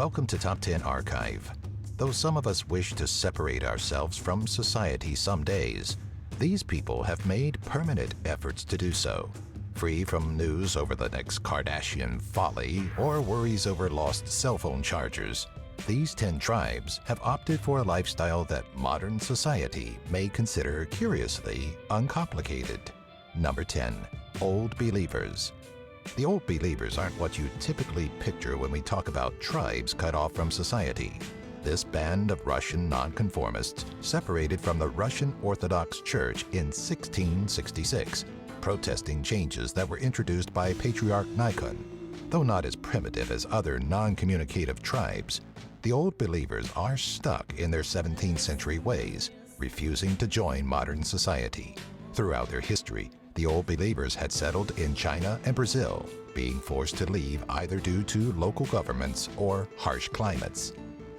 Welcome to Top 10 Archive. Though some of us wish to separate ourselves from society some days, these people have made permanent efforts to do so. Free from news over the next Kardashian folly or worries over lost cell phone chargers, these 10 tribes have opted for a lifestyle that modern society may consider curiously uncomplicated. Number 10. Old Believers. The Old Believers aren't what you typically picture when we talk about tribes cut off from society. This band of Russian nonconformists separated from the Russian Orthodox Church in 1666, protesting changes that were introduced by Patriarch Nikon. Though not as primitive as other non-communicative tribes, the Old Believers are stuck in their 17th century ways, refusing to join modern society. Throughout their history, the Old Believers had settled in China and Brazil, being forced to leave either due to local governments or harsh climates.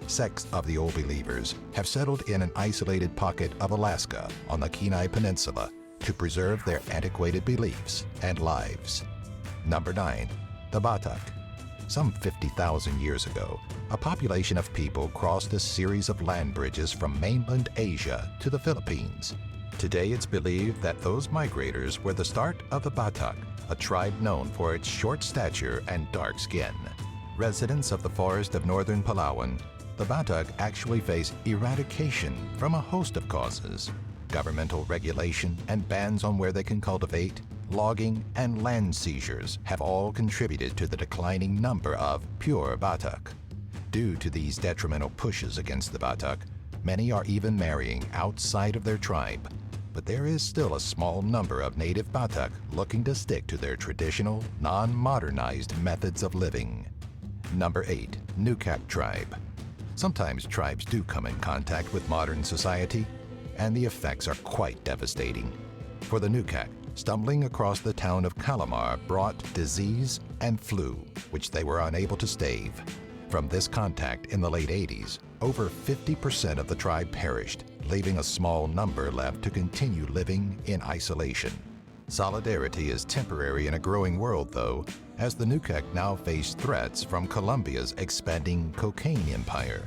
Sects of the Old Believers have settled in an isolated pocket of Alaska on the Kenai Peninsula to preserve their antiquated beliefs and lives. Number 9. The Batak. Some 50,000 years ago, a population of people crossed a series of land bridges from mainland Asia to the Philippines. Today it's believed that those migrators were the start of the Batak, a tribe known for its short stature and dark skin. Residents of the forest of northern Palawan, the Batak actually face eradication from a host of causes. Governmental regulation and bans on where they can cultivate, logging, and land seizures have all contributed to the declining number of pure Batak. Due to these detrimental pushes against the Batak, many are even marrying outside of their tribe. But there is still a small number of native Batak looking to stick to their traditional, non-modernized methods of living. Number 8. Nukak Tribe. Sometimes tribes do come in contact with modern society, and the effects are quite devastating. For the Nukak, stumbling across the town of Calamar brought disease and flu, which they were unable to stave. From this contact in the late 80s, over 50% of the tribe perished, leaving a small number left to continue living in isolation. Solidarity is temporary in a growing world, though, as the Nukak now face threats from Colombia's expanding cocaine empire.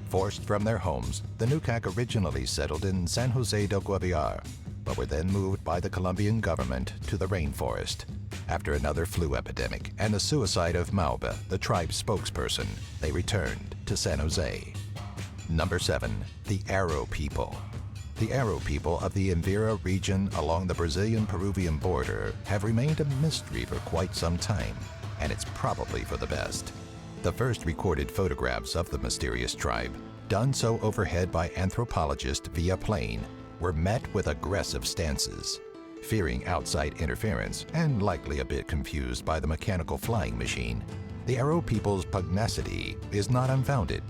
Forced from their homes, the Nukak originally settled in San Jose del Guaviare, but were then moved by the Colombian government to the rainforest. After another flu epidemic and the suicide of Mauba, the tribe's spokesperson, they returned to San Jose. Number 7. The Arrow People. The Arrow people of the Envira region along the Brazilian-Peruvian border have remained a mystery for quite some time, and it's probably for the best. The first recorded photographs of the mysterious tribe, done so overhead by anthropologists via plane, were met with aggressive stances. Fearing outside interference and likely a bit confused by the mechanical flying machine, the Arrow people's pugnacity is not unfounded.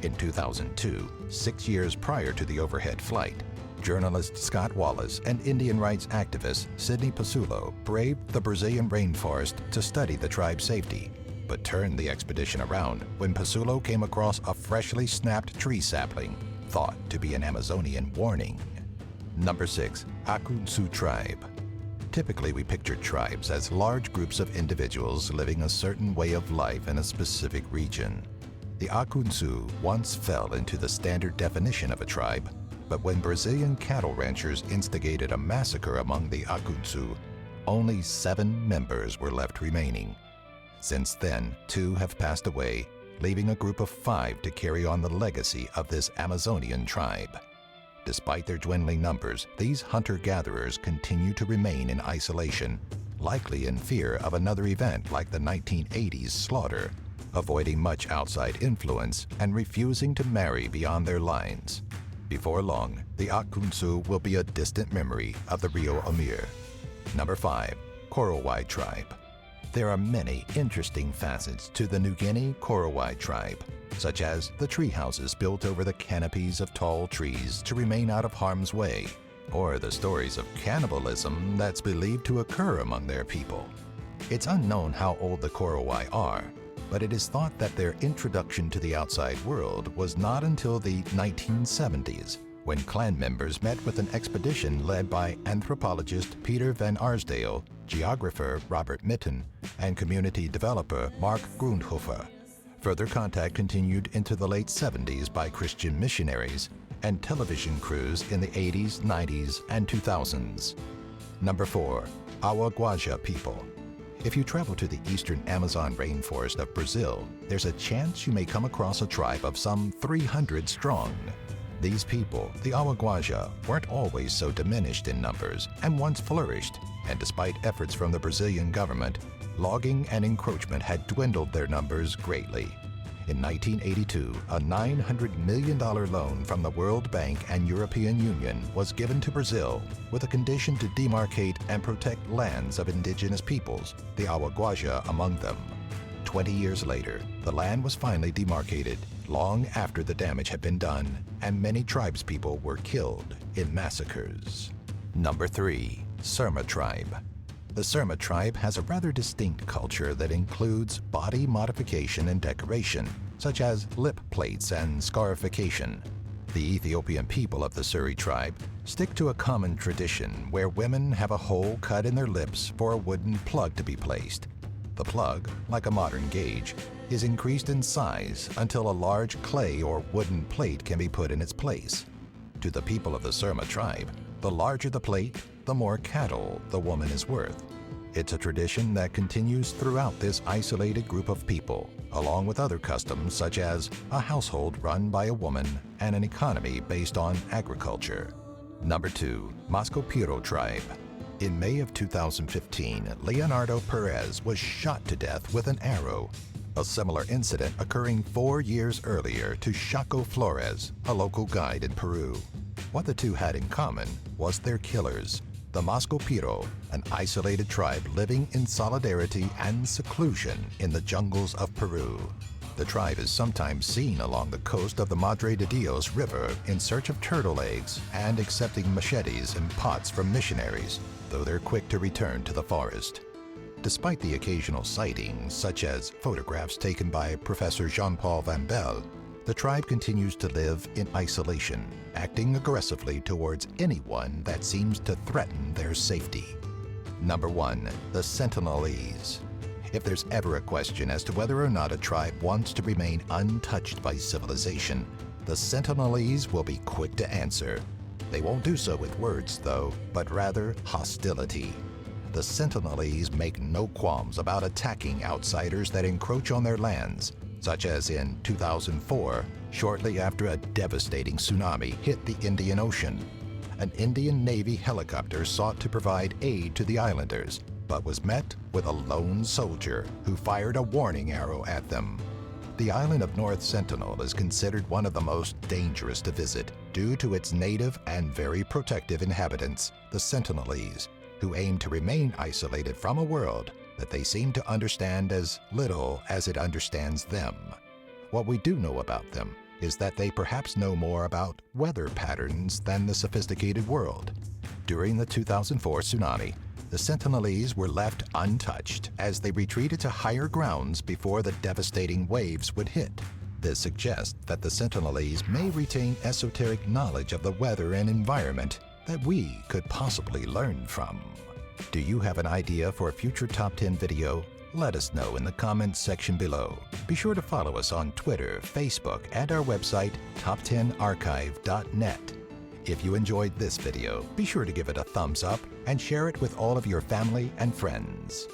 In 2002, 6 years prior to the overhead flight, journalist Scott Wallace and Indian rights activist Sidney Pasulo braved the Brazilian rainforest to study the tribe's safety, but turned the expedition around when Pasulo came across a freshly snapped tree sapling, thought to be an Amazonian warning. Number 6. Akuntsu Tribe. Typically, we picture tribes as large groups of individuals living a certain way of life in a specific region. The Akuntsu once fell into the standard definition of a tribe, but when Brazilian cattle ranchers instigated a massacre among the Akuntsu, only 7 members were left remaining. Since then, 2 have passed away, leaving a group of 5 to carry on the legacy of this Amazonian tribe. Despite their dwindling numbers, these hunter-gatherers continue to remain in isolation, likely in fear of another event like the 1980s slaughter, avoiding much outside influence and refusing to marry beyond their lines. Before long, the Akuntsu will be a distant memory of the Rio Amir. Number 5. Korowai Tribe. There are many interesting facets to the New Guinea Korowai Tribe, such as the tree houses built over the canopies of tall trees to remain out of harm's way, or the stories of cannibalism that's believed to occur among their people. It's unknown how old the Korowai are, but it is thought that their introduction to the outside world was not until the 1970s, when clan members met with an expedition led by anthropologist Peter van Arsdale, geographer Robert Mitten, and community developer Mark Grundhofer. Further contact continued into the late 70s by Christian missionaries and television crews in the 80s, 90s, and 2000s. Number 4. Awà-Guajà People. If you travel to the eastern Amazon rainforest of Brazil, there's a chance you may come across a tribe of some 300 strong. These people, the Awà-Guajà, weren't always so diminished in numbers and once flourished, and despite efforts from the Brazilian government, logging and encroachment had dwindled their numbers greatly. In 1982, a $900 million loan from the World Bank and European Union was given to Brazil with a condition to demarcate and protect lands of indigenous peoples, the Awà-Guajà among them. 20 years later, the land was finally demarcated, long after the damage had been done, and many tribespeople were killed in massacres. Number 3. Surma Tribe. The Surma Tribe has a rather distinct culture that includes body modification and decoration, such as lip plates and scarification. The Ethiopian people of the Surma Tribe stick to a common tradition where women have a hole cut in their lips for a wooden plug to be placed. The plug, like a modern gauge, is increased in size until a large clay or wooden plate can be put in its place. To the people of the Surma Tribe, the larger the plate, the more cattle the woman is worth. It's a tradition that continues throughout this isolated group of people, along with other customs such as a household run by a woman and an economy based on agriculture. Number 2. Mascho-Piro Tribe. In May of 2015, Leonardo Perez was shot to death with an arrow, a similar incident occurring 4 years earlier to Chaco Flores, a local guide in Peru. What the two had in common was their killers, the Mascho-Piro, an isolated tribe living in solidarity and seclusion in the jungles of Peru. The tribe is sometimes seen along the coast of the Madre de Dios River in search of turtle eggs and accepting machetes and pots from missionaries, though they're quick to return to the forest. Despite the occasional sightings, such as photographs taken by Professor Jean-Paul Van Belle, the tribe continues to live in isolation, acting aggressively towards anyone that seems to threaten their safety. Number 1. The Sentinelese. If there's ever a question as to whether or not a tribe wants to remain untouched by civilization, the Sentinelese will be quick to answer. They won't do so with words, though, but rather hostility. The Sentinelese make no qualms about attacking outsiders that encroach on their lands, such as in 2004, shortly after a devastating tsunami hit the Indian Ocean. An Indian Navy helicopter sought to provide aid to the islanders, but was met with a lone soldier who fired a warning arrow at them. The island of North Sentinel is considered one of the most dangerous to visit due to its native and very protective inhabitants, the Sentinelese, who aim to remain isolated from a world that they seem to understand as little as it understands them. What we do know about them is that they perhaps know more about weather patterns than the sophisticated world. During the 2004 tsunami, the Sentinelese were left untouched as they retreated to higher grounds before the devastating waves would hit. This suggests that the Sentinelese may retain esoteric knowledge of the weather and environment that we could possibly learn from. Do you have an idea for a future Top 10 video? Let us know in the comments section below. Be sure to follow us on Twitter, Facebook, and our website, top10archive.net. If you enjoyed this video, be sure to give it a thumbs up and share it with all of your family and friends.